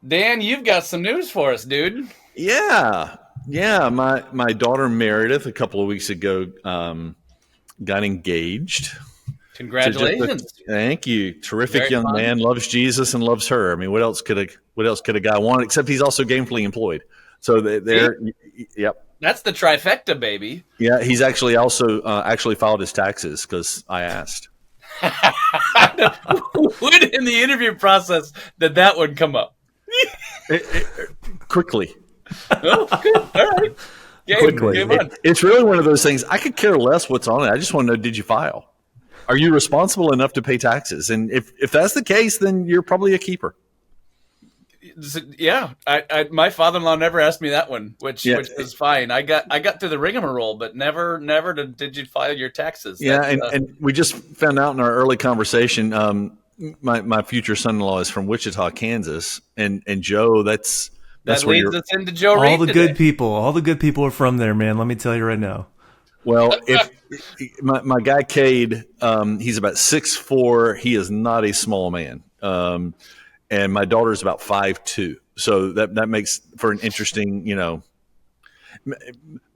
Dan, you've got some news for us, dude. Yeah, yeah. My daughter Meredith a couple of weeks ago got engaged to Congratulations. thank you. Terrific Very young fun. man, loves Jesus and loves her. I mean, what else could a guy want? Except he's also gainfully employed. So See, they're yep. that's the trifecta, baby. Yeah, he's actually also actually filed his taxes because I asked. When in the interview process did that one come up? Quickly. Oh, good. All right. Quickly. Game on. It's really one of those things. I could care less what's on it. I just want to know, did you file? Are you responsible enough to pay taxes? And if that's the case, then you're probably a keeper. Yeah, my father-in-law never asked me that one, which is fine. I got through the rigmarole, but never did you file your taxes? Yeah, and we just found out in our early conversation. My future son-in-law is from Wichita, Kansas, and Joe, that's that where leads us into Joe all Reed the today. good people are from there, man. Let me tell you right now. Well, if my guy Cade, he's about 6'4". He is not a small man. And my daughter's about 5'2", so that makes for an interesting,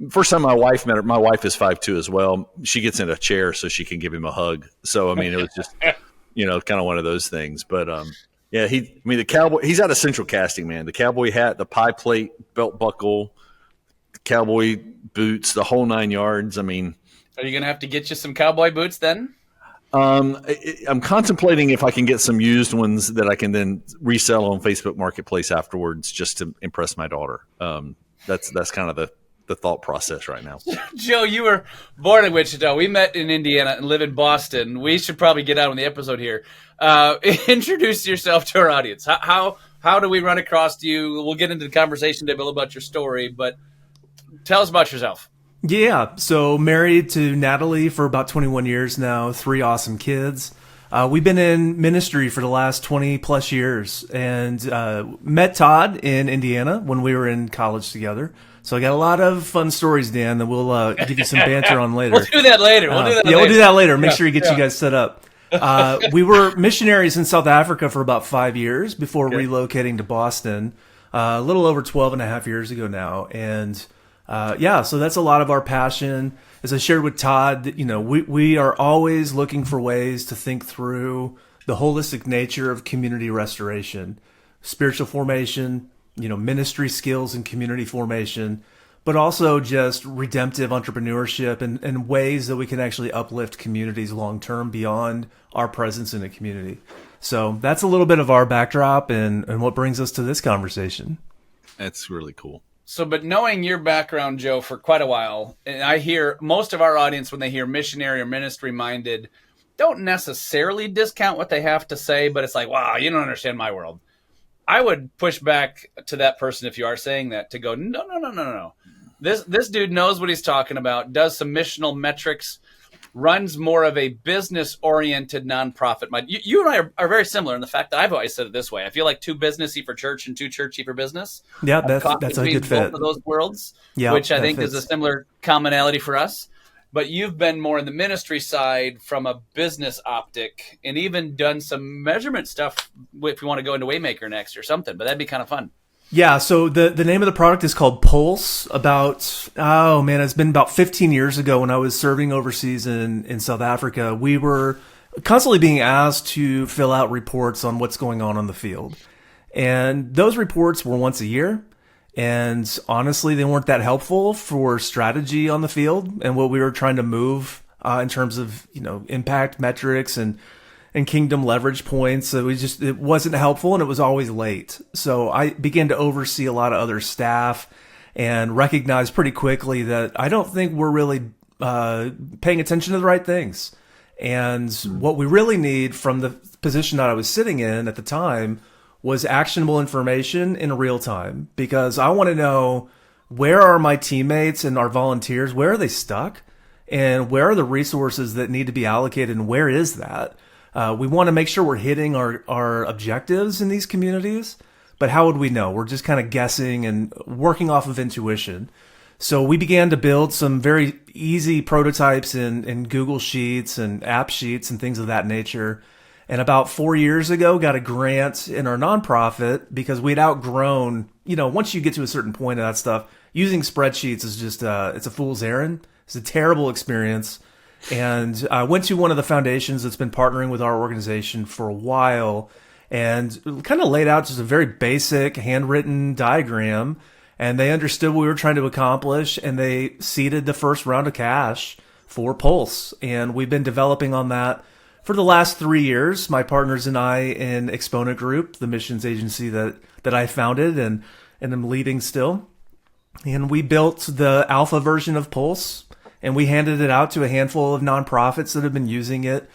First time my wife met her, my wife is 5'2" as well. She gets in a chair so she can give him a hug. So I mean, it was just, kind of one of those things. But yeah, the cowboy. He's out of Central Casting, man. The cowboy hat, the pie plate, belt buckle, cowboy boots, the whole 9 yards. I mean, are you gonna have to get you some cowboy boots then? I'm contemplating if I can get some used ones that I can then resell on Facebook Marketplace afterwards, just to impress my daughter. That's kind of the thought process right now. Joe, you were born in Wichita. We met in Indiana and live in Boston. We should probably get out on the episode here. Introduce yourself to our audience. How do we run across you? We'll get into the conversation today a little about your story, but tell us about yourself. Yeah, so married to Natalie for about 21 years now, 3 awesome kids. We've been in ministry for the last 20 plus years and met Todd in Indiana when we were in college together. So I got a lot of fun stories, Dan, that we'll give you some banter on later. We'll do that later. We'll do that later. Make sure you get you guys set up. We were missionaries in South Africa for about 5 years before relocating to Boston, a little over 12 and a half years ago now. And so that's a lot of our passion. As I shared with Todd, we are always looking for ways to think through the holistic nature of community restoration, spiritual formation, ministry skills and community formation, but also just redemptive entrepreneurship and ways that we can actually uplift communities long-term beyond our presence in a community. So that's a little bit of our backdrop and what brings us to this conversation. That's really cool. So, but knowing your background, Joe, for quite a while, and I hear most of our audience, when they hear missionary or ministry minded, don't necessarily discount what they have to say, but it's like, wow, you don't understand my world. I would push back to that person if you are saying that to go, no. This dude knows what he's talking about, does some missional metrics, runs more of a business-oriented nonprofit. You and I are very similar in the fact that I've always said it this way. I feel like too businessy for church and too churchy for business. Yeah, that's a good fit. Both of those worlds, yeah, which I think is a similar commonality for us. But you've been more in the ministry side from a business optic and even done some measurement stuff if you want to go into Waymaker next or something. But that'd be kind of fun. Yeah, so the name of the product is called Pulse. It's been about 15 years ago when I was serving overseas in South Africa. We were constantly being asked to fill out reports on what's going on the field. And those reports were once a year. And honestly, they weren't that helpful for strategy on the field and what we were trying to move in terms of, impact metrics and kingdom leverage points. So it wasn't helpful and it was always late. So I began to oversee a lot of other staff and recognize pretty quickly that I don't think we're really paying attention to the right things. And what we really need from the position that I was sitting in at the time was actionable information in real time, because I want to know, where are my teammates and our volunteers, where are they stuck, and where are the resources that need to be allocated, and where is that? We want to make sure we're hitting our objectives in these communities, but how would we know? We're just kind of guessing and working off of intuition. So we began to build some very easy prototypes in Google Sheets and App Sheets and things of that nature. And about 4 years ago, got a grant in our nonprofit because we'd outgrown, once you get to a certain point of that stuff, using spreadsheets is just, it's a fool's errand. It's a terrible experience. And I went to one of the foundations that's been partnering with our organization for a while and kind of laid out just a very basic handwritten diagram. And they understood what we were trying to accomplish, and they seeded the first round of cash for Pulse. And we've been developing on that for the last 3 years. My partners and I in Exponent Group, the missions agency that I founded and am leading still. And we built the alpha version of Pulse, and we handed it out to a handful of nonprofits that have been using it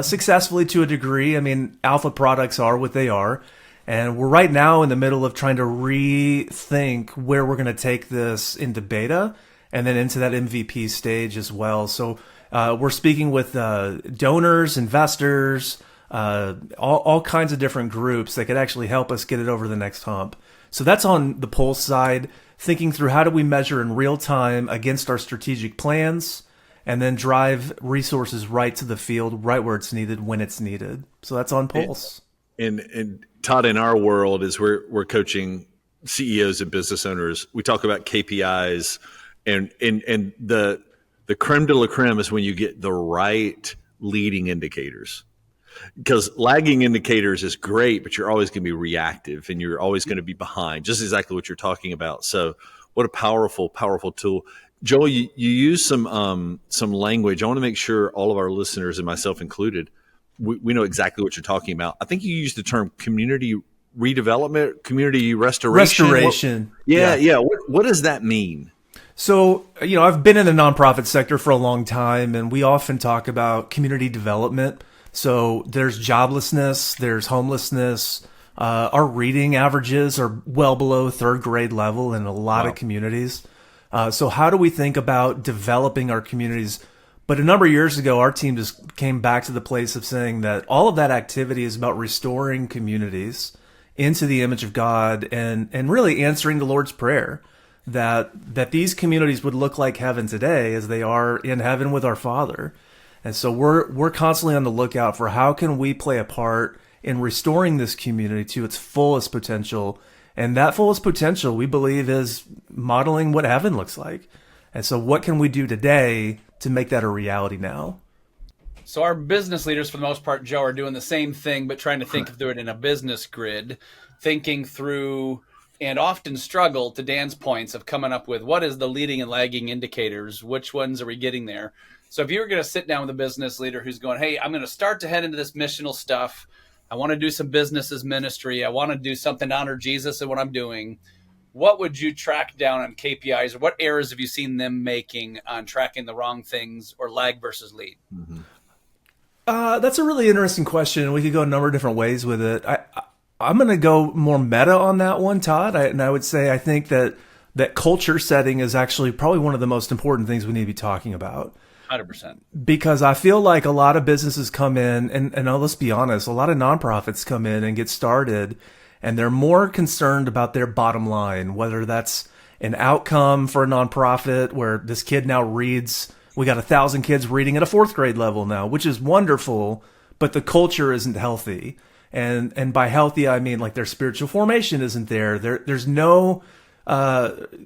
successfully to a degree. I mean, alpha products are what they are. And we're right now in the middle of trying to rethink where we're going to take this into beta and then into that MVP stage as well. So we're speaking with donors, investors, all kinds of different groups that could actually help us get it over the next hump. So that's on the Pulse side, thinking through how do we measure in real time against our strategic plans and then drive resources right to the field, right where it's needed, when it's needed. So that's on Pulse. And Todd, in our world, as we're coaching CEOs and business owners, we talk about KPIs, and the creme de la creme is when you get the right leading indicators. Because lagging indicators is great, but you're always going to be reactive and you're always going to be behind, just exactly what you're talking about. So what a powerful, powerful tool. Joel, you use some language. I want to make sure all of our listeners, and myself included, we know exactly what you're talking about. I think you used the term community redevelopment, community restoration. Yeah. What does that mean? So, I've been in the nonprofit sector for a long time, and we often talk about community development. So there's joblessness, there's homelessness. Our reading averages are well below third grade level in a lot of communities. So how do we think about developing our communities? But a number of years ago, our team just came back to the place of saying that all of that activity is about restoring communities into the image of God and really answering the Lord's Prayer that these communities would look like heaven today as they are in heaven with our Father. And so we're constantly on the lookout for how can we play a part in restoring this community to its fullest potential. And that fullest potential, we believe, is modeling what heaven looks like. And so what can we do today to make that a reality now? So our business leaders, for the most part, Joe, are doing the same thing, but trying to think through it in a business grid, thinking through and often struggle, to Dan's points, of coming up with what is the leading and lagging indicators, which ones are we getting there? So if you were going to sit down with a business leader who's going, hey, I'm going to start to head into this missional stuff. I want to do some business as ministry. I want to do something to honor Jesus in what I'm doing. What would you track down on KPIs, or what errors have you seen them making on tracking the wrong things, or lag versus lead? Mm-hmm. That's a really interesting question. We could go a number of different ways with it. I'm going to go more meta on that one, Todd. And I would say I think that culture setting is actually probably one of the most important things we need to be talking about. 100%. Because I feel like a lot of businesses come in, and let's be honest, a lot of nonprofits come in and get started, and they're more concerned about their bottom line, whether that's an outcome for a nonprofit where this kid now reads. We got 1,000 kids reading at a fourth grade level now, which is wonderful, but the culture isn't healthy. And by healthy, I mean like their spiritual formation isn't there. There's no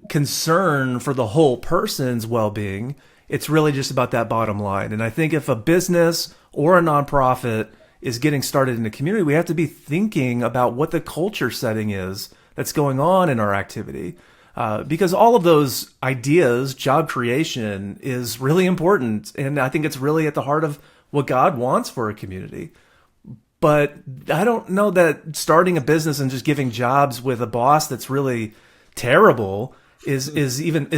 concern for the whole person's well-being. It's really just about that bottom line. And I think if a business or a nonprofit is getting started in a community, we have to be thinking about what the culture setting is that's going on in our activity. Because all of those ideas, job creation is really important. And I think it's really at the heart of what God wants for a community. But I don't know that starting a business and just giving jobs with a boss that's really terrible is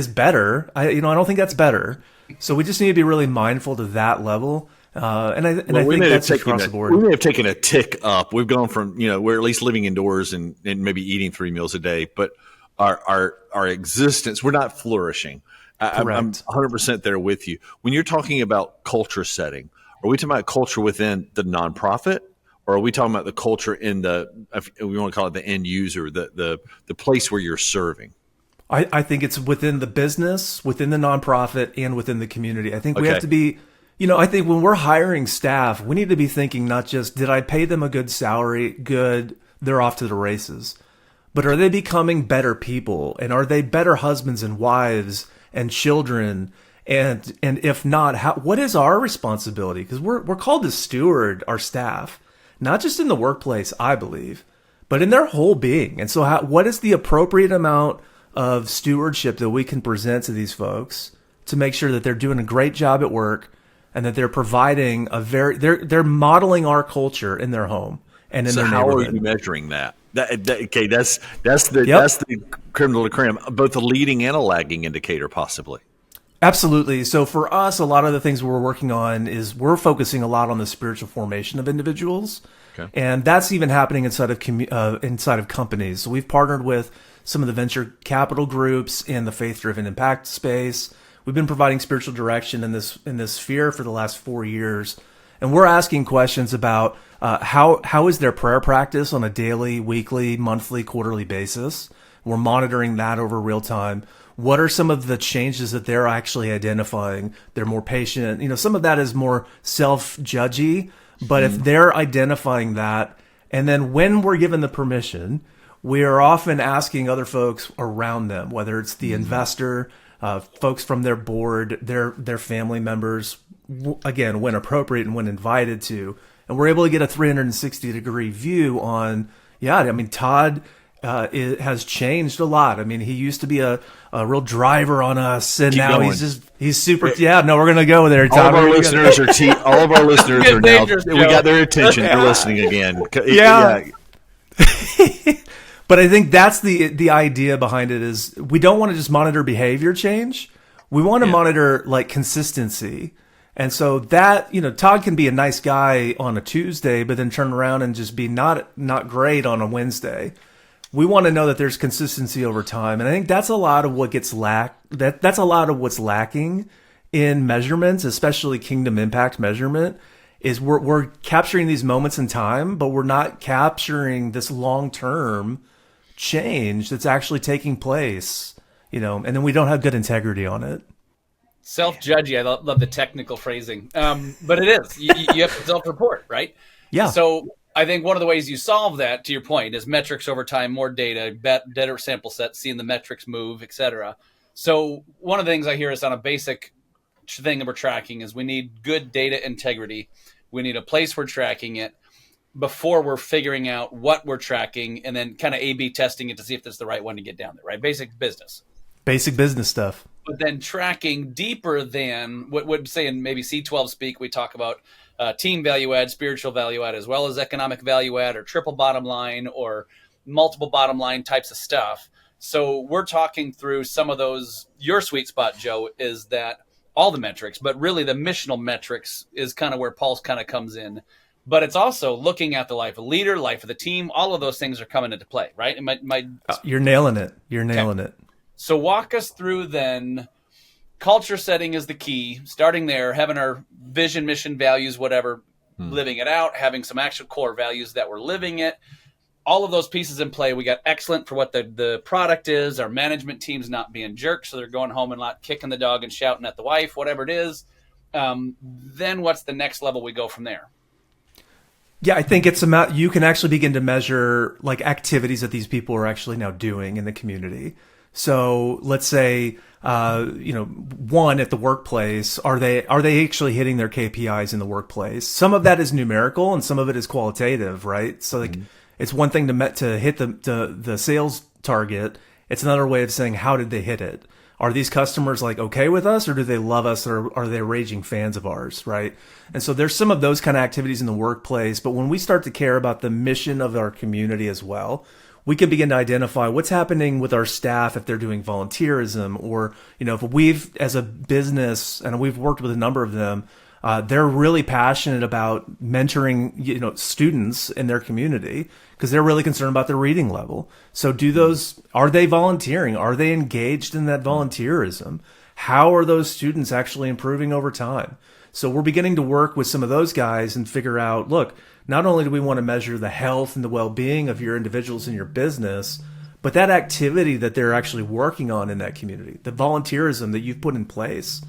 better. I don't think that's better. So we just need to be really mindful to that level. I think that's across the board. We may have taken a tick up. We've gone from, we're at least living indoors and maybe eating 3 meals a day, but our existence, we're not flourishing. I'm 100% there with you. When you're talking about culture setting, are we talking about culture within the nonprofit, or are we talking about the culture in we want to call it the end user, the place where you're serving? I think it's within the business, within the nonprofit, and within the community. I think we have to be, I think when we're hiring staff, we need to be thinking not just, did I pay them a good salary? Good, they're off to the races. But are they becoming better people? And are they better husbands and wives and children? And if not, what is our responsibility? Because we're called to steward our staff, not just in the workplace, I believe, but in their whole being. And so what is the appropriate amount of stewardship that we can present to these folks to make sure that they're doing a great job at work and that they're providing they're modeling our culture in their home and in their neighborhood? So how are you measuring that? Okay, that's the creme de la creme, both a leading and a lagging indicator, possibly. Absolutely. So for us, a lot of the things we're working on is we're focusing a lot on the spiritual formation of individuals, and that's even happening inside of companies. So we've partnered with some of the venture capital groups in the faith-driven impact space. We've been providing spiritual direction in this sphere for the last 4 years, and we're asking questions about how is their prayer practice on a daily, weekly, monthly, quarterly basis. We're monitoring that over real time. What are some of the changes that they're actually identifying? They're more patient. Some of that is more self-judgy, but if they're identifying that, and then when we're given the permission, we are often asking other folks around them, whether it's the investor, folks from their board, their family members, again, when appropriate and when invited to, and we're able to get a 360-degree view on, Todd has changed a lot. He used to be a real driver on us, and now going. he's super. Yeah, no, we're gonna go there. All of our listeners are all of our listeners are now. We got their attention. They're listening again. Yeah. But I think that's the idea behind it is we don't want to just monitor behavior change. We want to monitor like consistency. And so that, Todd can be a nice guy on a Tuesday, but then turn around and just be not great on a Wednesday. We want to know that there's consistency over time. And I think that's a lot of what gets that's a lot of what's lacking in measurements, especially kingdom impact measurement, is we're capturing these moments in time, but we're not capturing this long-term change that's actually taking place, and then we don't have good integrity on it. Self-judgy. I love the technical phrasing. But it is. You have to self-report, right? Yeah. So I think one of the ways you solve that, to your point, is metrics over time, more data, better sample sets, seeing the metrics move, et cetera. So one of the things I hear is on a basic thing that we're tracking is we need good data integrity. We need a place we're tracking it before we're figuring out what we're tracking and then kind of A/B testing it to see if that's the right one to get down there, right? Basic business Stuff. But then tracking deeper than what would say in maybe C12 speak, we talk about team value add, spiritual value add, as well as economic value add or triple bottom line or multiple bottom line types of stuff. So we're talking through some of those. Your sweet spot, Joe, is that all the metrics, but really the missional metrics is kind of where Pulse kind of comes in. But it's also looking at the life of the leader, life of the team. All of those things are coming into play, right? You're nailing it. You're nailing it. So walk us through then. Culture setting is the key. Starting there, having our vision, mission, values, whatever, living it out, having some actual core values that we're living it. All of those pieces in play. We got excellent for what the product is. Our management team's not being jerks, so they're going home and not kicking the dog and shouting at the wife, whatever it is. Then what's the next level we go from there? Yeah, I think you can actually begin to measure like activities that these people are actually now doing in the community. So let's say, one at the workplace, are they actually hitting their KPIs in the workplace? Some of that is numerical and some of it is qualitative, right? So like it's one thing to hit the sales target. It's another way of saying, how did they hit it? Are these customers like okay with us, or do they love us, or are they raging fans of ours, right? And so there's some of those kind of activities in the workplace. But when we start to care about the mission of our community as well, we can begin to identify what's happening with our staff if they're doing volunteerism, or, if we've, as a business, and we've worked with a number of them, they're really passionate about mentoring, students in their community because they're really concerned about their reading level. So are they volunteering? Are they engaged in that volunteerism? How are those students actually improving over time? So we're beginning to work with some of those guys and figure out, look, not only do we want to measure the health and the well-being of your individuals in your business, but that activity that they're actually working on in that community, the volunteerism that you've put in place,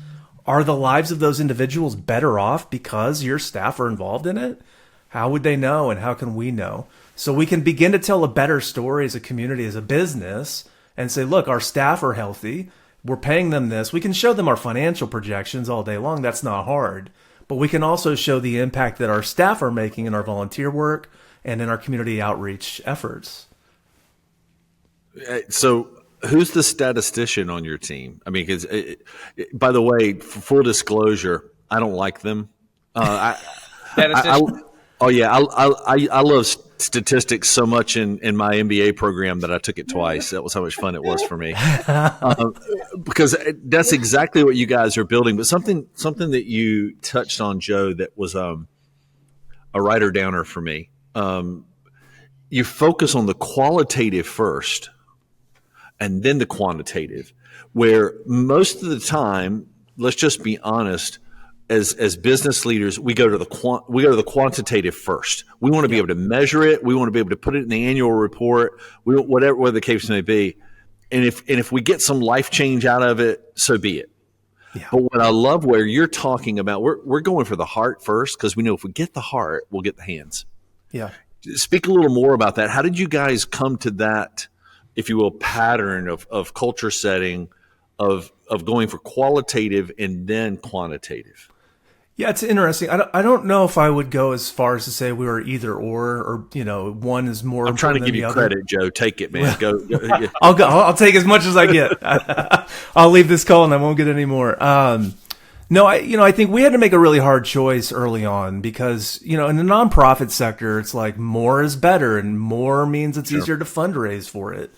Are the lives of those individuals better off because your staff are involved in it? How would they know, and how can we know? So we can begin to tell a better story as a community, as a business, and say, look, our staff are healthy. We're paying them this. We can show them our financial projections all day long. That's not hard. But we can also show the impact that our staff are making in our volunteer work and in our community outreach efforts. So who's the statistician on your team? I mean, because by the way, for full disclosure, I don't like them. I love statistics so much in my MBA program that I took it twice. That was how much fun it was for me. Because that's exactly what you guys are building. But something that you touched on, Joe, that was a writer downer for me. You focus on the qualitative first and then the quantitative, where most of the time, let's just be honest, as business leaders, we go to the quantitative first. We want to be able to measure it. We want to be able to put it in the annual report, whatever the case may be. And if we get some life change out of it, so be it. Yeah. But what I love where you're talking about, we're going for the heart first, because we know if we get the heart, we'll get the hands. Yeah. Speak a little more about that. How did you guys come to that, if you will, pattern of culture setting of going for qualitative and then quantitative? Yeah, it's interesting. I don't know if I would go as far as to say we were either or one is more. I'm trying to give you credit, Joe. Take it, man. Go. Yeah. I'll take as much as I get. I'll leave this call and I won't get any more. No, I think we had to make a really hard choice early on because, in the nonprofit sector, it's like more is better and more means it's easier to fundraise for it.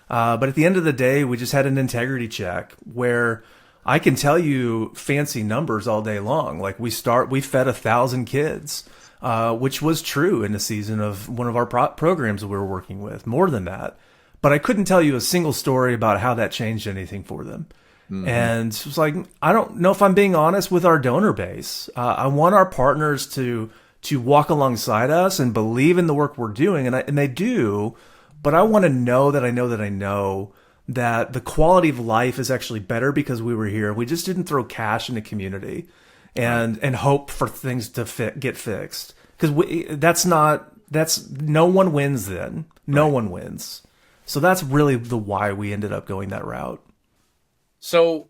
But at the end of the day, we just had an integrity check where I can tell you fancy numbers all day long. Like we fed 1,000 kids, which was true in the season of one of our programs that we were working with, more than that. But I couldn't tell you a single story about how that changed anything for them. Mm-hmm. And it was like, I don't know if I'm being honest with our donor base. I want our partners to walk alongside us and believe in the work we're doing. And they do, but I want to know that I know that the quality of life is actually better because we were here. We just didn't throw cash in the community and hope for things to get fixed. Because no one wins then. No one wins. So that's really the why we ended up going that route. So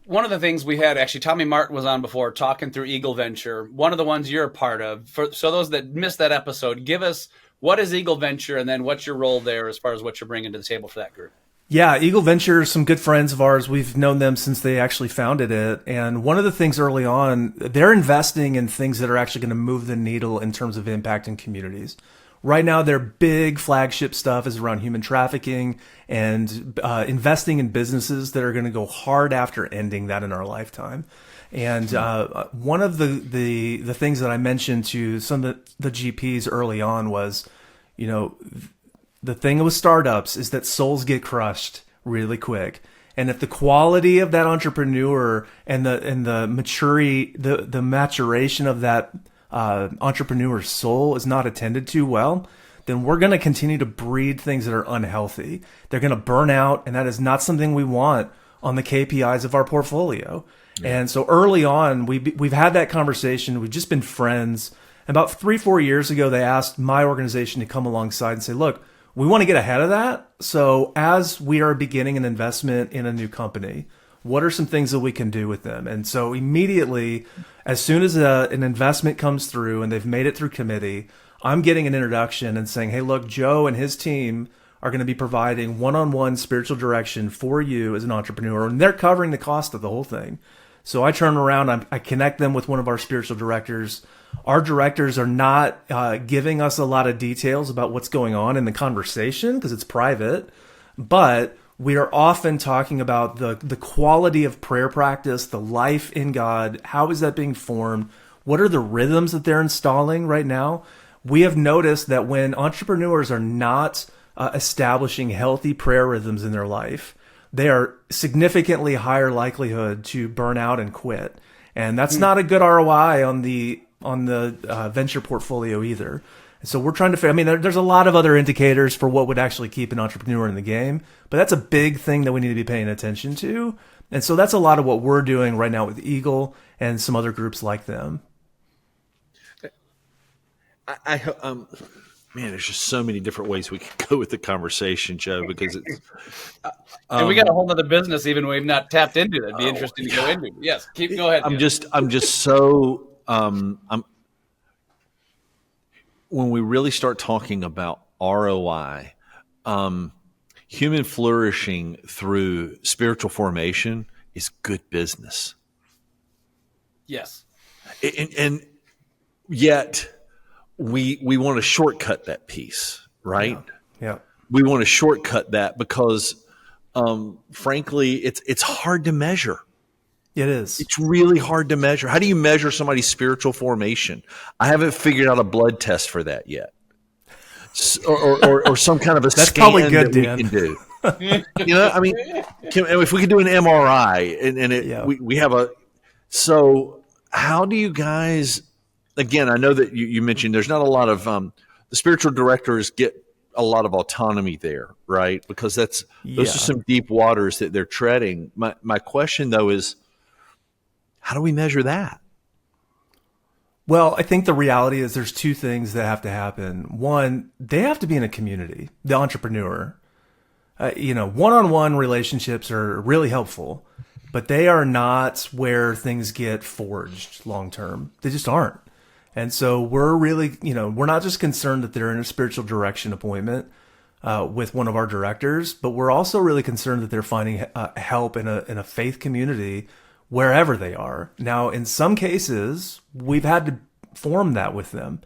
one of the things we had, actually, Tommy Martin was on before talking through Eagle Venture. One of the ones you're a part of. So those that missed that episode, give us, what is Eagle Venture, and then what's your role there as far as what you're bringing to the table for that group? Yeah, Eagle Venture, some good friends of ours. We've known them since they actually founded it. And one of the things early on, they're investing in things that are actually going to move the needle in terms of impact in communities. Right now, their big flagship stuff is around human trafficking and investing in businesses that are going to go hard after ending that in our lifetime. And one of the things that I mentioned to some of the GPs early on was, the thing with startups is that souls get crushed really quick. And if the quality of that entrepreneur and the maturation of that entrepreneur's soul is not attended to well, then we're going to continue to breed things that are unhealthy. They're going to burn out, and that is not something we want on the KPIs of our portfolio. Yeah. And so early on, we've had that conversation. We've just been friends. About 3-4 years ago, they asked my organization to come alongside and say, look, we want to get ahead of that. So as we are beginning an investment in a new company, what are some things that we can do with them? And so immediately, as soon as an investment comes through and they've made it through committee, I'm getting an introduction and saying, hey, look, Joe and his team are going to be providing one-on-one spiritual direction for you as an entrepreneur. And they're covering the cost of the whole thing. So I turn around, I connect them with one of our spiritual directors. Our directors are not giving us a lot of details about what's going on in the conversation because it's private, but we are often talking about the quality of prayer practice, the life in God. How is that being formed? What are the rhythms that they're installing right now? We have noticed that when entrepreneurs are not establishing healthy prayer rhythms in their life, they are significantly higher likelihood to burn out and quit. And that's not a good ROI on the venture portfolio either. So we're trying to there's a lot of other indicators for what would actually keep an entrepreneur in the game, but that's a big thing that we need to be paying attention to. And so that's a lot of what we're doing right now with Eagle and some other groups like them. Man, there's just so many different ways we could go with the conversation, Joe, because it's. And we got a whole other business even we've not tapped into. That'd be interesting to go into. Yes, go ahead. I'm just so. When we really start talking about ROI, human flourishing through spiritual formation is good business. Yes, and yet we want to shortcut that piece, right? Yeah. We want to shortcut that because, frankly, it's hard to measure. It is. It's really hard to measure. How do you measure somebody's spiritual formation? I haven't figured out a blood test for that yet, or some kind of a That's scan probably good, that Dan. we can do. I mean, if we could do an MRI and we have a. So how do you guys? Again, I know that you mentioned there's not a lot of the spiritual directors get a lot of autonomy there, right? Because those are some deep waters that they're treading. My question though is, how do we measure that? Well, I think the reality is there's two things that have to happen. One, they have to be in a community, the entrepreneur. One-on-one relationships are really helpful, but they are not where things get forged long-term. They just aren't. And so we're really, we're not just concerned that they're in a spiritual direction appointment with one of our directors, but we're also really concerned that they're finding help in a faith community wherever they are. Now, in some cases, we've had to form that with them.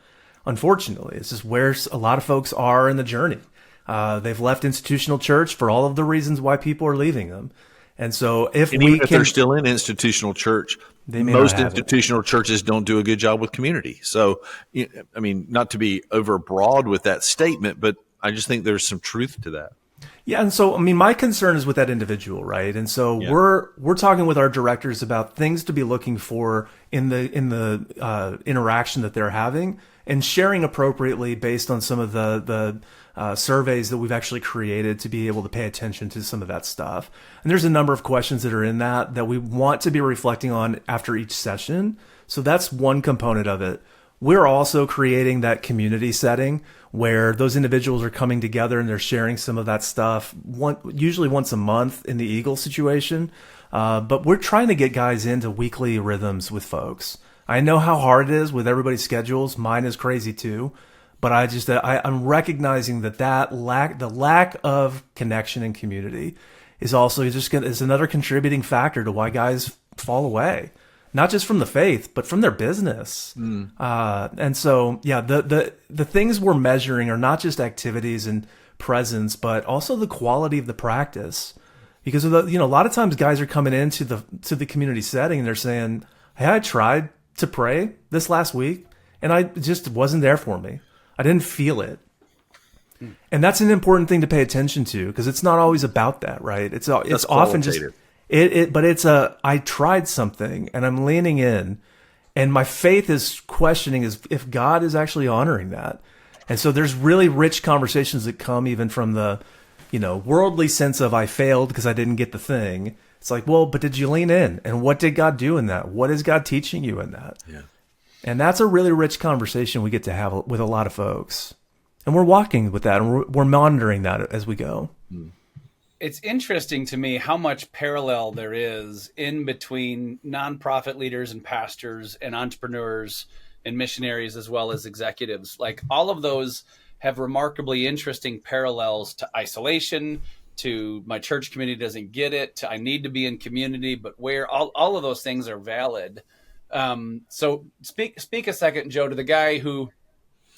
Unfortunately, it's just where a lot of folks are in the journey. They've left institutional church for all of the reasons why people are leaving them. And so if they're still in institutional church, most institutional churches don't do a good job with community. So, I mean, not to be overbroad with that statement, but I just think there's some truth to that. Yeah, and so I mean, my concern is with that individual, right? And so we're talking with our directors about things to be looking for in the interaction that they're having, and sharing appropriately based on some of the surveys that we've actually created to be able to pay attention to some of that stuff. And there's a number of questions that are in that we want to be reflecting on after each session. So that's one component of it. We're also creating that community setting where those individuals are coming together and they're sharing some of that stuff, usually once a month in the Eagle situation. But we're trying to get guys into weekly rhythms with folks. I know how hard it is with everybody's schedules. Mine is crazy too. But I'm recognizing the lack of connection and community is also is another contributing factor to why guys fall away. Not just from the faith, but from their business. And so, the things we're measuring are not just activities and presence, but also the quality of the practice. Because a lot of times guys are coming into the community setting and they're saying, "Hey, I tried to pray this last week, and it just wasn't there for me. I didn't feel it." And that's an important thing to pay attention to, because it's not always about that, right? It's often just. But it's I tried something and I'm leaning in, and my faith is questioning if God is actually honoring that. And so there's really rich conversations that come even from the, worldly sense of I failed because I didn't get the thing. It's like, well, but did you lean in? And what did God do in that? What is God teaching you in that? Yeah. And that's a really rich conversation we get to have with a lot of folks. And we're walking with that, and we're monitoring that as we go. It's interesting to me how much parallel there is in between nonprofit leaders and pastors and entrepreneurs and missionaries, as well as executives. Like, all of those have remarkably interesting parallels to isolation, to my church community doesn't get it, to I need to be in community, but where all of those things are valid. So speak a second, Joe, to the guy who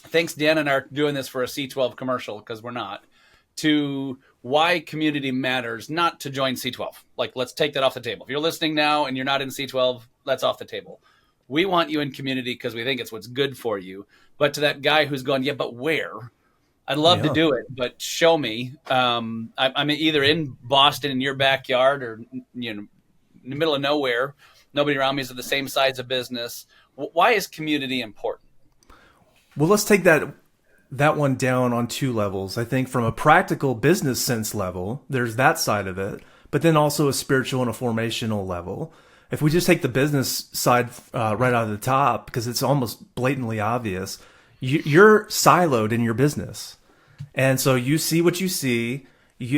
thinks Dan and I are doing this for a C12 commercial, because we're not, to why community matters, not to join C12. Like, let's take that off the table. If you're listening now and you're not in C12, that's off the table. We want you in community because we think it's what's good for you. But to that guy who's going, yeah, but where? I'd love to do it, but show me. I'm either in Boston in your backyard, or in the middle of nowhere. Nobody around me is of the same size of business. Why is community important? Well, let's take that one down on two levels. I think from a practical business sense level, there's that side of it. but then also a spiritual and a formational level. If we just take the business side right out of the top, because it's almost blatantly obvious, you're siloed in your business. And so you see what you see,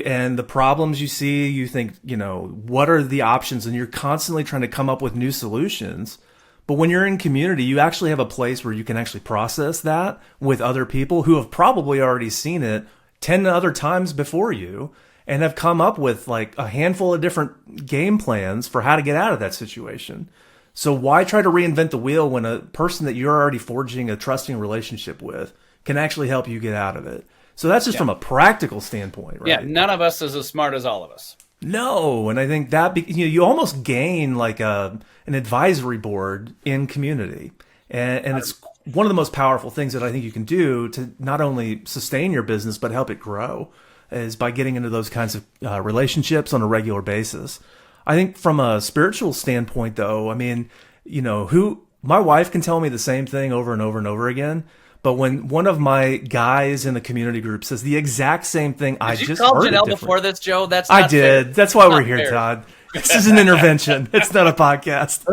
and the problems you see, you think, what are the options? And you're constantly trying to come up with new solutions. But when you're in community, you actually have a place where you can actually process that with other people who have probably already seen it 10 other times before you and have come up with like a handful of different game plans for how to get out of that situation. So why try to reinvent the wheel when a person that you're already forging a trusting relationship with can actually help you get out of it? So that's just from a practical standpoint, right? Yeah, none of us is as smart as all of us. No, and I think that you almost gain like an advisory board in community, and it's one of the most powerful things that I think you can do to not only sustain your business but help it grow, is by getting into those kinds of relationships on a regular basis. I think from a spiritual standpoint, though, I mean, my wife can tell me the same thing over and over and over again. But when one of my guys in the community group says the exact same thing, I just heard it different. Before this, Joe? That's not I did. Fair. That's why we're here, fair. Todd. This is an intervention. It's not a podcast.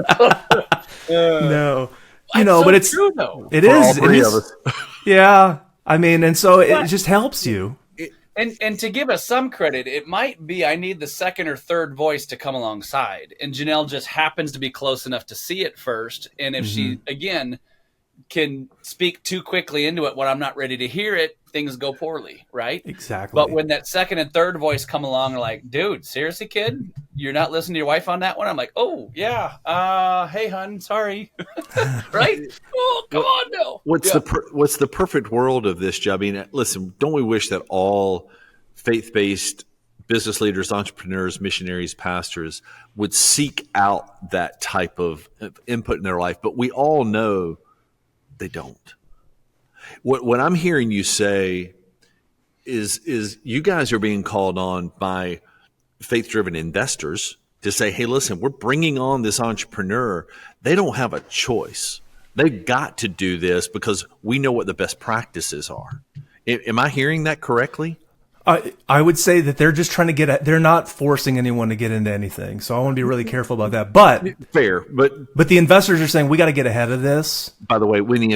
No, but it's true, though. It is. It is. Yeah, I mean, and so it just helps you. And to give us some credit, it might be I need the second or third voice to come alongside, and Janelle just happens to be close enough to see it first, and if she again can speak too quickly into it when I'm not ready to hear it, things go poorly, right? Exactly. But when that second and third voice come along and like, dude, seriously, kid, you're not listening to your wife on that one? I'm like, oh, yeah. Hey, hun, sorry. Right? Oh, come on, no. What's the perfect world of this, Joe? I mean, listen, don't we wish that all faith-based business leaders, entrepreneurs, missionaries, pastors would seek out that type of input in their life? But we all know they don't. What I'm hearing you say is you guys are being called on by faith-driven investors to say, hey, listen, we're bringing on this entrepreneur. They don't have a choice. They've got to do this because we know what the best practices are. Am I hearing that correctly? I would say that they're just trying to they're not forcing anyone to get into anything. So I want to be really careful about that. But fair, but the investors are saying we got to get ahead of this. By the way, when the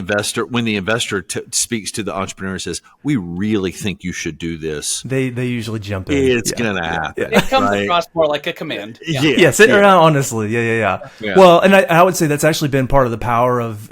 investor speaks to the entrepreneur and says, we really think you should do this, they usually jump in. It's gonna happen. It comes across more like a command. Yeah. Yes, honestly, yeah. Well, and I would say that's actually been part of the power of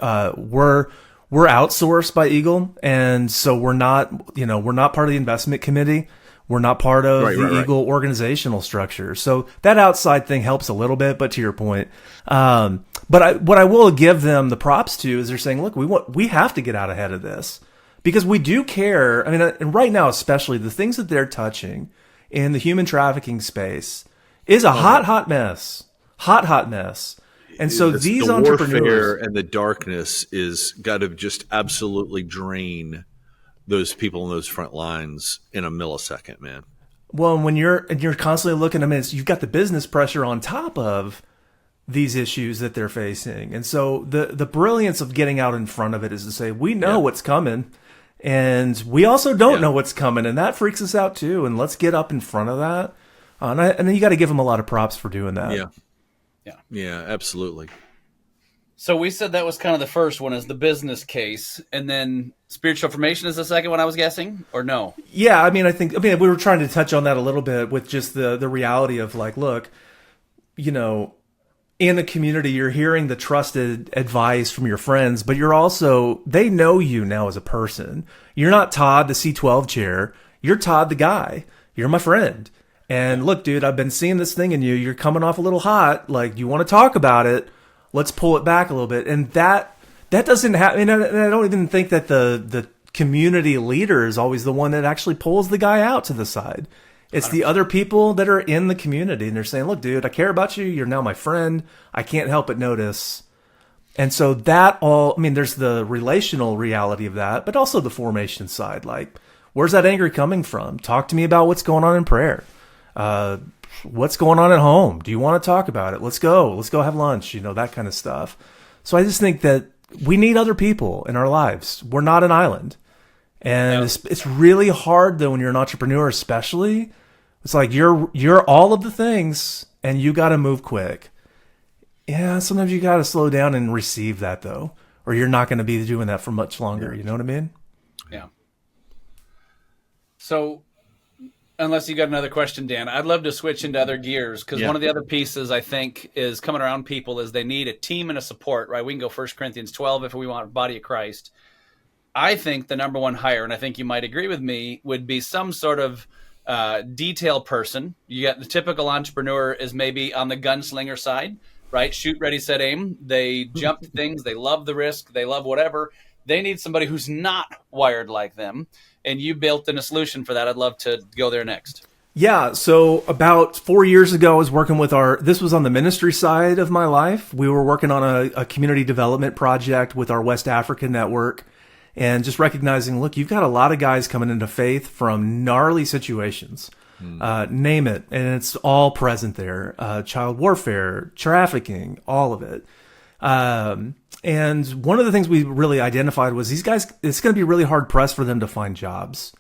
we're outsourced by Eagle, and so we're not part of the investment committee. We're not part of the Eagle organizational structure. So that outside thing helps a little bit, but to your point. But what I will give them the props to is they're saying, look, we have to get out ahead of this because we do care. I mean, and right now, especially the things that they're touching in the human trafficking space is a hot mess. Hot mess. And so these entrepreneurs, warfare and the darkness is got to just absolutely drain those people in those front lines in a millisecond, man. Well, when you're constantly looking, I mean, you've got the business pressure on top of these issues that they're facing. And so the brilliance of getting out in front of it is to say, we know what's coming and we also don't know what's coming. And that freaks us out too. And let's get up in front of that. And then you got to give them a lot of props for doing that. Yeah, absolutely. So we said that was kind of the first one, is the business case, and then spiritual formation is the second one, I was guessing, or no? Yeah, I mean, we were trying to touch on that a little bit with just the reality of like, look, in a community, you're hearing the trusted advice from your friends, but they know you now as a person. You're not Todd, the C12 chair. You're Todd, the guy. You're my friend. And look, dude, I've been seeing this thing in you. You're coming off a little hot. Like, you want to talk about it. Let's pull it back a little bit. And that doesn't happen. And I don't even think that the community leader is always the one that actually pulls the guy out to the side. It's the other people that are in the community. And they're saying, look, dude, I care about you. You're now my friend. I can't help but notice. And so there's the relational reality of that, but also the formation side. Like, where's that anger coming from? Talk to me about what's going on in prayer. What's going on at home? Do you want to talk about it? Let's go have lunch, that kind of stuff. So I just think that we need other people in our lives. We're not an island. And it's really hard though, when you're an entrepreneur, especially It's like you're all of the things, and you got to move quick. Yeah, sometimes you got to slow down and receive that though, or you're not going to be doing that for much longer. You know what I mean? Yeah. So, unless you got another question, Dan, I'd love to switch into other gears, because one of the other pieces I think is coming around people is they need a team and a support, right? We can go 1 Corinthians 12 if we want a body of Christ. I think the number one hire, and I think you might agree with me, would be some sort of detail person. You got the typical entrepreneur is maybe on the gunslinger side, right? Shoot, ready, set, aim. They jump to things. They love the risk. They love whatever. They need somebody who's not wired like them. And you built in a solution for that. I'd love to go there next. Yeah. So about 4 years ago, I was working with this was on the ministry side of my life. We were working on a community development project with our West African network, and just recognizing, look, you've got a lot of guys coming into faith from gnarly situations, name it. And it's all present there. Child warfare, trafficking, all of it. And one of the things we really identified was these guys, it's going to be really hard pressed for them to find jobs.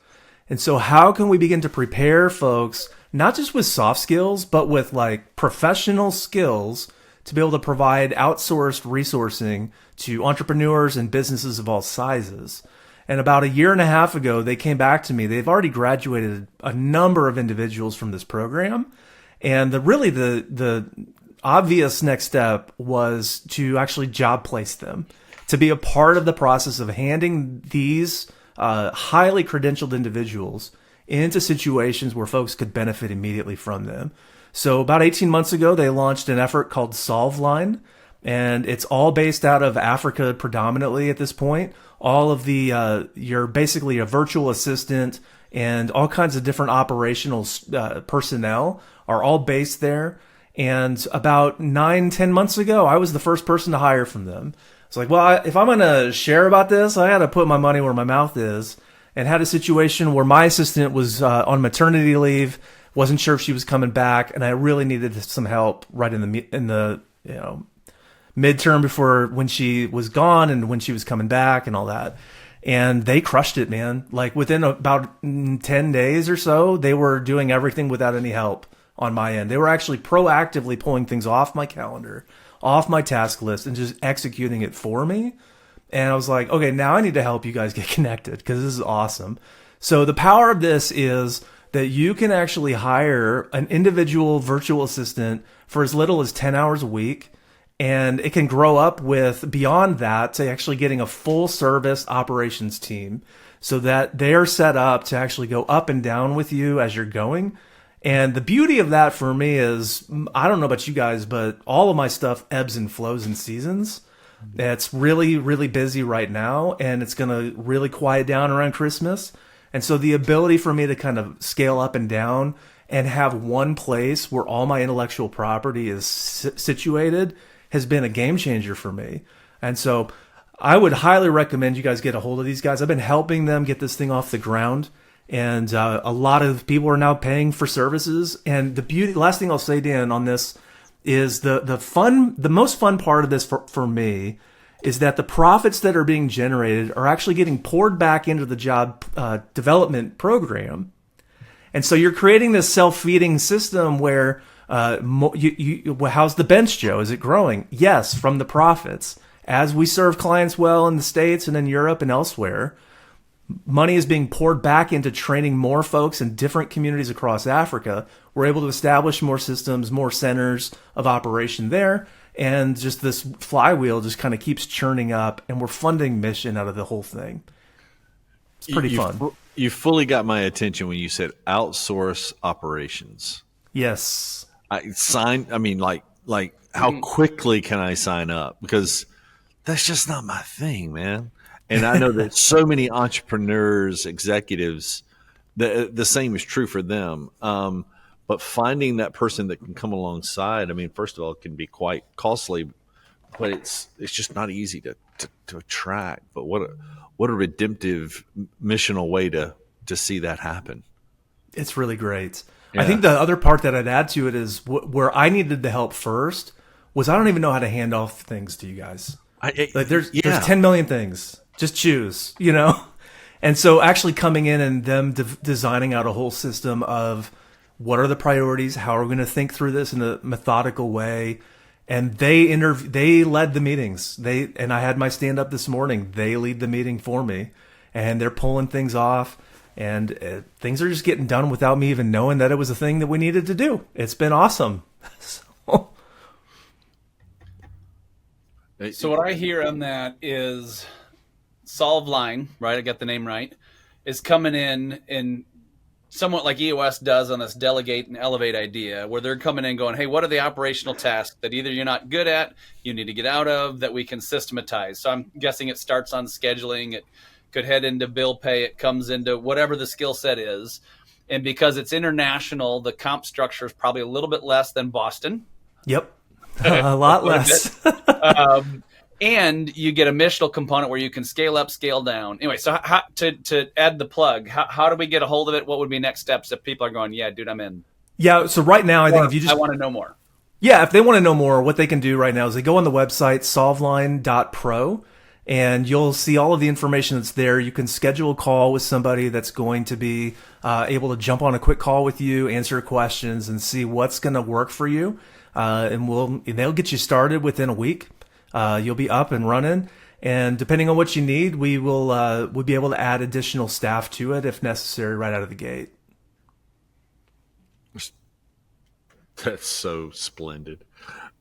And so how can we begin to prepare folks, not just with soft skills, but with like professional skills to be able to provide outsourced resourcing to entrepreneurs and businesses of all sizes? And about a year and a half ago, they came back to me. They've already graduated a number of individuals from this program. And the obvious next step was to actually job place them, to be a part of the process of handing these highly credentialed individuals into situations where folks could benefit immediately from them. So about 18 months ago, they launched an effort called SolveLine, and it's all based out of Africa predominantly at this point. All of the, you're basically a virtual assistant, and all kinds of different operational personnel are all based there. And about 9-10 months ago, I was the first person to hire from them. It's like, well, if I'm going to share about this, I got to put my money where my mouth is. And had a situation where my assistant was on maternity leave, wasn't sure if she was coming back, and I really needed some help right in the midterm before when she was gone and when she was coming back and all that. And they crushed it, man. Like within about 10 days or so, they were doing everything without any help on my end. They were actually proactively pulling things off my calendar, off my task list, and just executing it for me. And I was like, okay, now I need to help you guys get connected because this is awesome. So the power of this is that you can actually hire an individual virtual assistant for as little as 10 hours a week. And it can grow up with beyond that to actually getting a full service operations team so that they're set up to actually go up and down with you as you're going. And the beauty of that for me is, I don't know about you guys, but all of my stuff ebbs and flows in seasons. It's really, really busy right now, and it's going to really quiet down around Christmas. And so the ability for me to kind of scale up and down and have one place where all my intellectual property is situated has been a game changer for me. And so I would highly recommend you guys get a hold of these guys. I've been helping them get this thing off the ground. And a lot of people are now paying for services. And the last thing I'll say, Dan, on this is the most fun part of this for me is that the profits that are being generated are actually getting poured back into the job development program. And so you're creating this self-feeding system where how's the bench, Joe? Is it growing? Yes, from the profits. As we serve clients well in the States and in Europe and elsewhere, money is being poured back into training more folks in different communities across Africa. We're able to establish more systems, more centers of operation there. And just this flywheel just kind of keeps churning up, and we're funding mission out of the whole thing. It's pretty fun. You fully got my attention when you said outsource operations. Yes. How quickly can I sign up? Because that's just not my thing, man. And I know that so many entrepreneurs, executives, the same is true for them. But finding that person that can come alongside, I mean, first of all, it can be quite costly, but it's just not easy to attract. But what a redemptive missional way to see that happen. It's really great. Yeah. I think the other part that I'd add to it is where I needed the help first was I don't even know how to hand off things to you guys. There's 10 million things. Just choose, you know? And so actually coming in and them designing out a whole system of What are the priorities? How are we going to think through this in a methodical way? And they led the meetings. And I had my stand up this morning. They lead the meeting for me, and they're pulling things off, and things are just getting done without me even knowing that it was a thing that we needed to do. It's been awesome. So what I hear on that is SolveLine, right? I got the name right, is coming in and somewhat like EOS does on this delegate and elevate idea, where they're coming in going, hey, what are the operational tasks that either you're not good at, you need to get out of, that we can systematize? So I'm guessing it starts on scheduling. It could head into bill pay. It comes into whatever the skill set is. And because it's international, the comp structure is probably a little bit less than Boston. Yep. A lot less. And you get a missional component where you can scale up, scale down. Anyway, so to add the plug, how do we get a hold of it? What would be next steps if people are going, yeah, dude, I'm in? Yeah, so right now, I think if you just... I want to know more. Yeah, if they want to know more, what they can do right now is they go on the website, solveline.pro, and you'll see all of the information that's there. You can schedule a call with somebody that's going to be able to jump on a quick call with you, answer questions, and see what's going to work for you. And they'll get you started within a week. You'll be up and running, and depending on what you need, we'll be able to add additional staff to it if necessary right out of the gate. That's so splendid.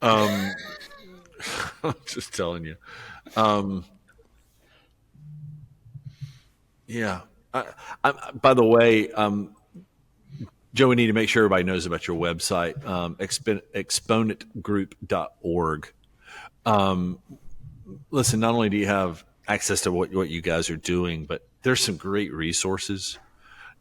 I'm just telling you. Yeah. By the way, Joe, we need to make sure everybody knows about your website, exponentgroup.org. Listen, not only do you have access to what you guys are doing, but there's some great resources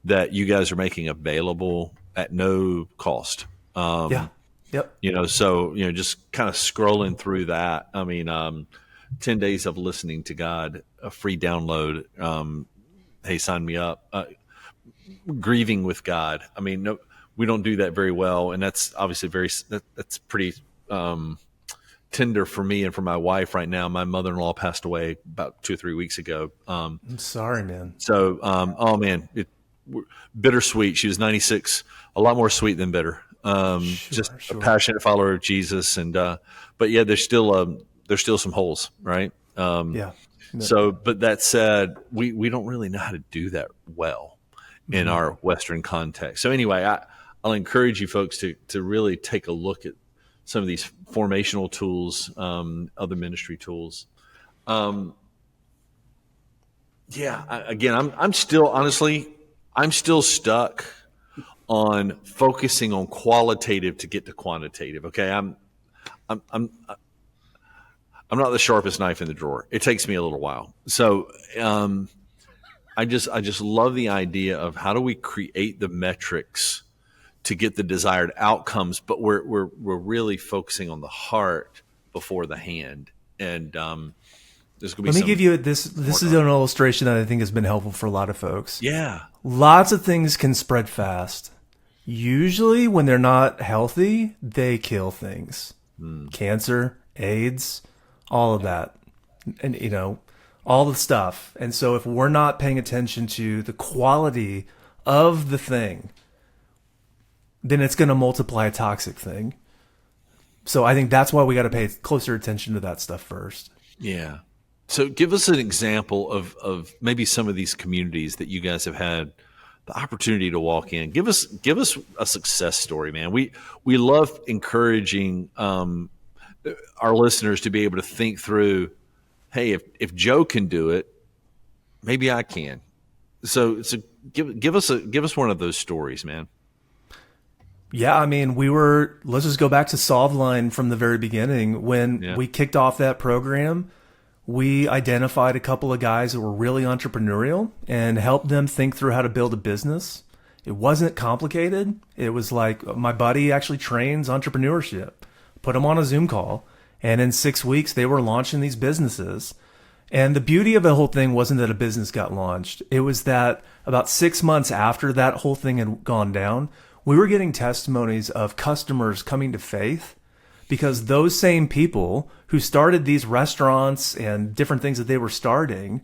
that you guys are making available at no cost. Yeah. Yep. Just kind of scrolling through that. I mean, 10 days of listening to God, a free download. Hey, sign me up. Grieving with God. I mean, no, we don't do that very well. And that's obviously that's pretty, tender for me and for my wife right now. My mother-in-law passed away about 2 or 3 weeks ago. I'm sorry, man. So, bittersweet. She was 96, a lot more sweet than bitter. A passionate follower of Jesus. And, but yeah, there's still some holes, right? Yeah. So, but that said, we don't really know how to do that well in our Western context. So anyway, I'll encourage you folks to really take a look at some of these formational tools, other ministry tools. I'm still stuck on focusing on qualitative to get to quantitative. Okay. I'm not the sharpest knife in the drawer. It takes me a little while. So, I just love the idea of how do we create the metrics to get the desired outcomes, but we're really focusing on the heart before the hand. And there's going to be. Let me give you this. This is an illustration that I think has been helpful for a lot of folks. Yeah, lots of things can spread fast. Usually, when they're not healthy, they kill things. Cancer, AIDS, all of that, and all the stuff. And so, if we're not paying attention to the quality of the thing, then it's going to multiply a toxic thing. So I think that's why we got to pay closer attention to that stuff first. Yeah. So give us an example of maybe some of these communities that you guys have had the opportunity to walk in. Give us a success story, man. We love encouraging our listeners to be able to think through, hey, if Joe can do it, maybe I can. So give us one of those stories, man. Yeah, I mean, let's just go back to SolveLine from the very beginning. When we kicked off that program, we identified a couple of guys that were really entrepreneurial and helped them think through how to build a business. It wasn't complicated. It was like, my buddy actually trains entrepreneurship. Put him on a Zoom call, and in 6 weeks, they were launching these businesses. And the beauty of the whole thing wasn't that a business got launched. It was that about 6 months after that whole thing had gone down, we were getting testimonies of customers coming to faith because those same people who started these restaurants and different things that they were starting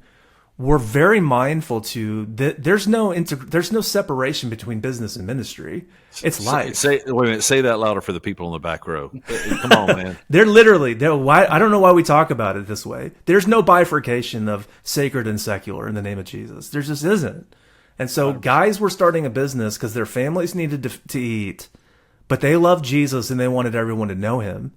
we're very mindful to that. There's no separation between business and ministry. It's life. Wait a minute. Say that louder for the people in the back row. Come on, man. I don't know why we talk about it this way. There's no bifurcation of sacred and secular in the name of Jesus. There just isn't. And so guys were starting a business because their families needed to eat, but they loved Jesus and they wanted everyone to know him.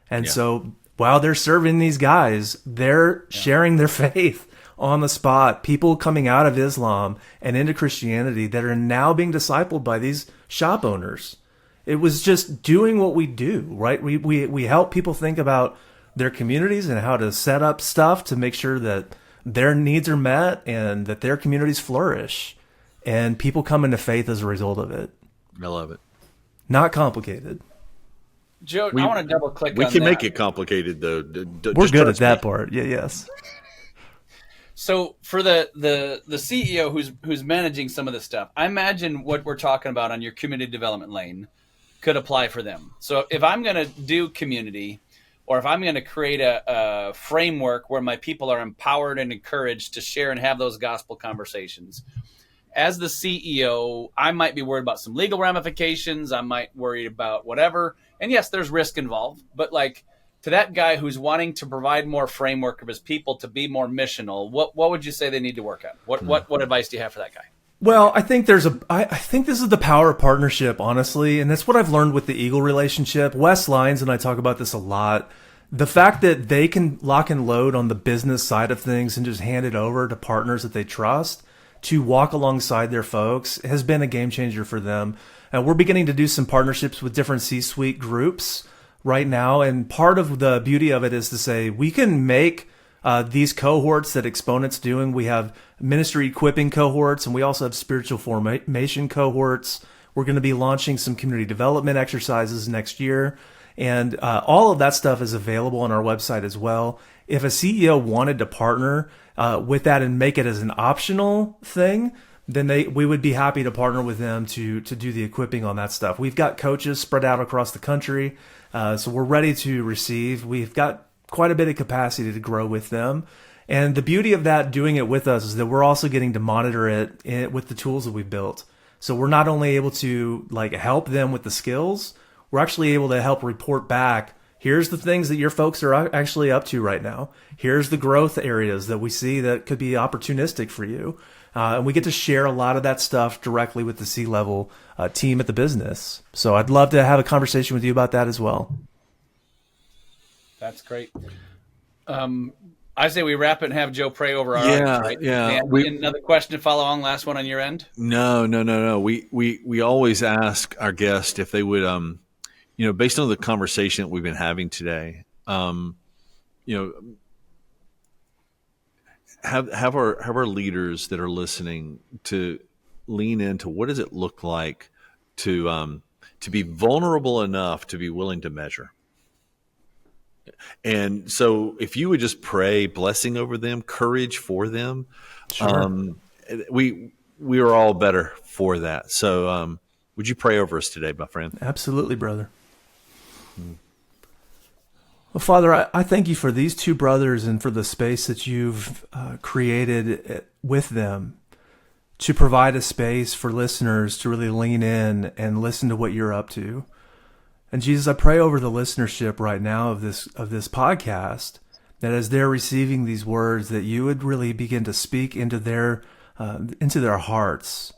And so while they're serving these guys, they're sharing their faith on the spot. People coming out of Islam and into Christianity that are now being discipled by these shop owners. It was just doing what we do, right? We help people think about their communities and how to set up stuff to make sure that their needs are met and that their communities flourish. And people come into faith as a result of it. I love it. Not complicated. Joe, I want to double click on that. We can make it complicated, though. We're good at that part. Yeah, yes. So for the CEO who's managing some of this stuff, I imagine what we're talking about on your community development lane could apply for them. So if I'm going to do community, or if I'm going to create a framework where my people are empowered and encouraged to share and have those gospel conversations, as the CEO, I might be worried about some legal ramifications. I might worry about whatever. And yes, there's risk involved. But like to that guy who's wanting to provide more framework of his people to be more missional, what would you say they need to work on? What advice do you have for that guy? Well, I think I think this is the power of partnership, honestly. And that's what I've learned with the Eagle relationship. Wes Lyons and I talk about this a lot. The fact that they can lock and load on the business side of things and just hand it over to partners that they trust to walk alongside their folks has been a game changer for them. And we're beginning to do some partnerships with different C-suite groups right now. And part of the beauty of it is to say, we can make these cohorts that Exponent's doing. We have ministry equipping cohorts, and we also have spiritual formation cohorts. We're going to be launching some community development exercises next year. And all of that stuff is available on our website as well. If a CEO wanted to partner with that and make it as an optional thing, then we would be happy to partner with them to do the equipping on that stuff. We've got coaches spread out across the country, so we're ready to receive. We've got quite a bit of capacity to grow with them. And the beauty of that, doing it with us, is that we're also getting to monitor it with the tools that we've built. So we're not only able to like help them with the skills, we're actually able to help report back. Here's the things that your folks are actually up to right now. Here's the growth areas that we see that could be opportunistic for you. And we get to share a lot of that stuff directly with the C-level team at the business. So I'd love to have a conversation with you about that as well. That's great. I say we wrap it and have Joe pray over our audience, right? Yeah. Another question to follow on, last one on your end? No. We always ask our guests if they would, based on the conversation that we've been having today, have our leaders that are listening to lean into what does it look like to be vulnerable enough to be willing to measure. And so if you would just pray blessing over them, courage for them, Sure. We are all better for that. So would you pray over us today, my friend? Absolutely, brother. Well, Father, I thank you for these two brothers and for the space that you've created with them to provide a space for listeners to really lean in and listen to what you're up to. And Jesus, I pray over the listenership right now of this podcast, that as they're receiving these words, that you would really begin to speak into their hearts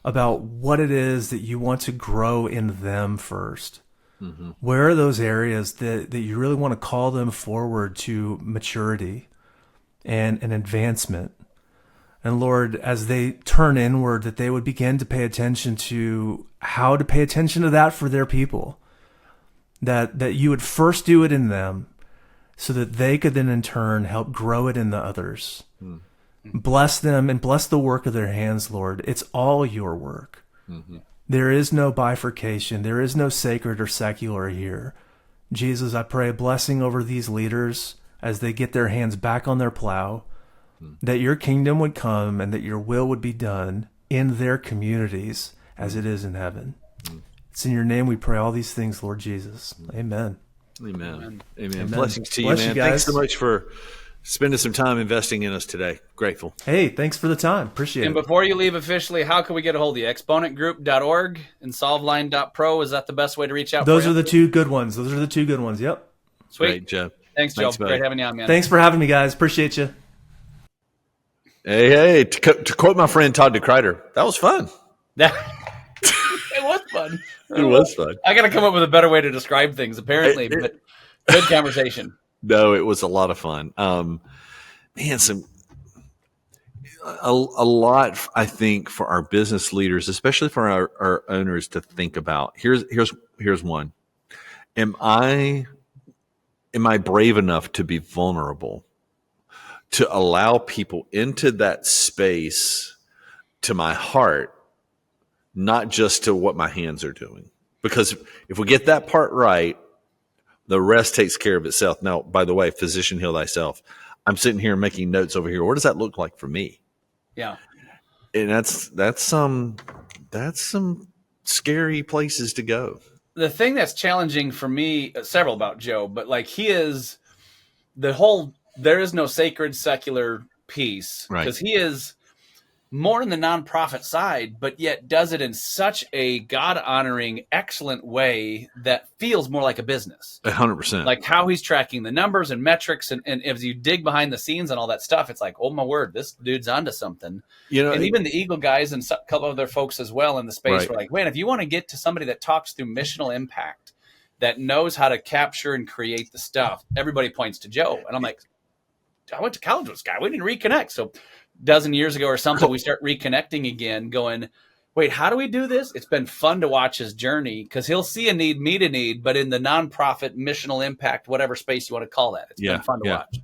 about what it is that you want to grow in them first. Mm-hmm. Where are those areas that you really want to call them forward to maturity and an advancement? And Lord, as they turn inward, that they would begin to pay attention to how to pay attention to that for their people. That you would first do it in them so that they could then in turn help grow it in the others. Mm-hmm. Bless them and bless the work of their hands, Lord. It's all your work. Mm-hmm. There is no bifurcation. There is no sacred or secular here. Jesus, I pray a blessing over these leaders as they get their hands back on their plow, that your kingdom would come and that your will would be done in their communities as it is in heaven. It's in your name we pray all these things, Lord Jesus. Amen. Amen. Blessings to you, man. Thanks so much for spending some time investing in us today. Grateful. Hey, thanks for the time. Appreciate And it. before you leave officially, how can we get a hold of you? Exponentgroup.org and SolveLine.pro. Is that the best way to reach out? Those are the two good ones. Yep. Sweet. Great, Joe. Thanks, Joe. Great having you on, man. Thanks for having me, guys. Appreciate you. Hey, to quote my friend Todd Dan, that was fun. It was fun. It was fun. I got to come up with a better way to describe things, apparently, but good conversation. No, it was a lot of fun. Man, a lot, I think, for our business leaders, especially for our owners, to think about. Here's one. Am I brave enough to be vulnerable, to allow people into that space, to my heart, not just to what my hands are doing? Because if we get that part right, the rest takes care of itself. Now, by the way, physician, heal thyself. I'm sitting here making notes over here. What does that look like for me? Yeah. And that's some scary places to go. The thing that's challenging for me, several about Joe, but like he is the whole, there is no sacred secular piece, Right. Because he is more in the nonprofit side, but yet does it in such a God-honoring, excellent way that feels more like a business. 100%. Like how he's tracking the numbers and metrics, and as you dig behind the scenes and all that stuff, it's like, oh my word, this dude's onto something. And even the Eagle guys and a couple of other folks as well in the space Right. were like, man, if you want to get to somebody that talks through missional impact, that knows how to capture and create the stuff, everybody points to Joe. And I'm like, I went to college with this guy. We didn't reconnect. So a dozen years ago or something, we start reconnecting again, going, wait, how do we do this? It's been fun to watch his journey, because he'll see a need, meet a need, but in the nonprofit, missional impact, whatever space you want to call that. It's been fun to watch.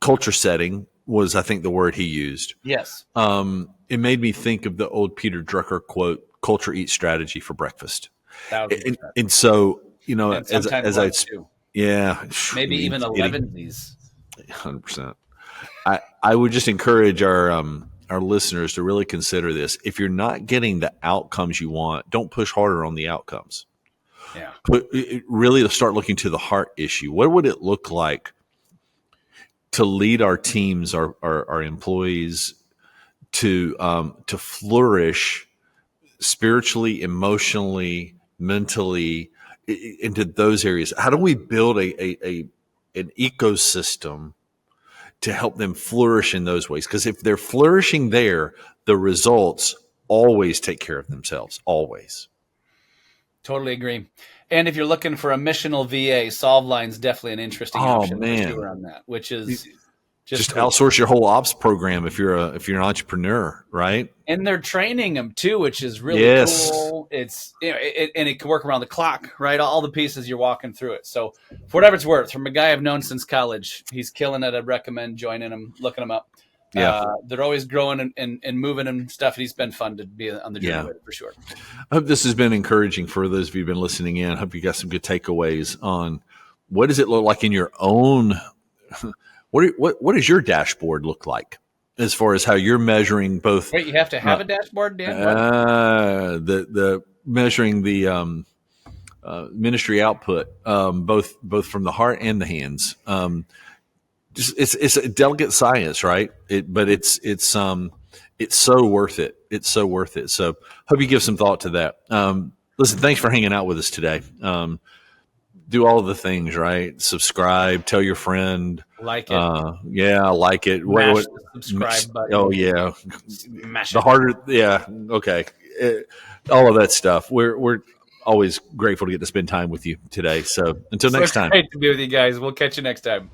Culture setting was, I think, the word he used. Yes. It made me think of the old Peter Drucker quote, "Culture eats strategy for breakfast." And so, as I too. maybe Maybe even 11s. 100%. I would just encourage our listeners to really consider this. If you're not getting the outcomes you want, don't push harder on the outcomes. Yeah. But really start looking to the heart issue. What would it look like to lead our teams, our employees, to flourish spiritually, emotionally, mentally, into those areas? How do we build an ecosystem to help them flourish in those ways? Because if they're flourishing there, the results always take care of themselves, always. Totally agree. And if you're looking for a missional VA, SolveLine is definitely an interesting option for sure on that, which is just cool. Outsource your whole ops program if you're an entrepreneur, right? And they're training them too, which is really cool. It's and it can work around the clock, right? All the pieces you're walking through it. So for whatever it's worth, from a guy I've known since college, he's killing it. I'd recommend joining him, looking him up. Yeah, they're always growing and moving and stuff. And he's been fun to be on the journey with it, for sure. I hope this has been encouraging for those of you who've been listening in. I hope you got some good takeaways on what does it look like in your own. What does your dashboard look like as far as how you're measuring both? Wait, you have to have a dashboard, Dan? The measuring the ministry output, both from the heart and the hands. It's a delicate science, right? But it's so worth it. It's so worth it. So hope you give some thought to that. Listen, thanks for hanging out with us today. Do all of the things, right? Subscribe, tell your friend. Like it. Like it. Mash the subscribe button. Oh, yeah. Mash the it. harder, okay. All of that stuff. We're always grateful to get to spend time with you today. So until next time. Great to be with you guys. We'll catch you next time.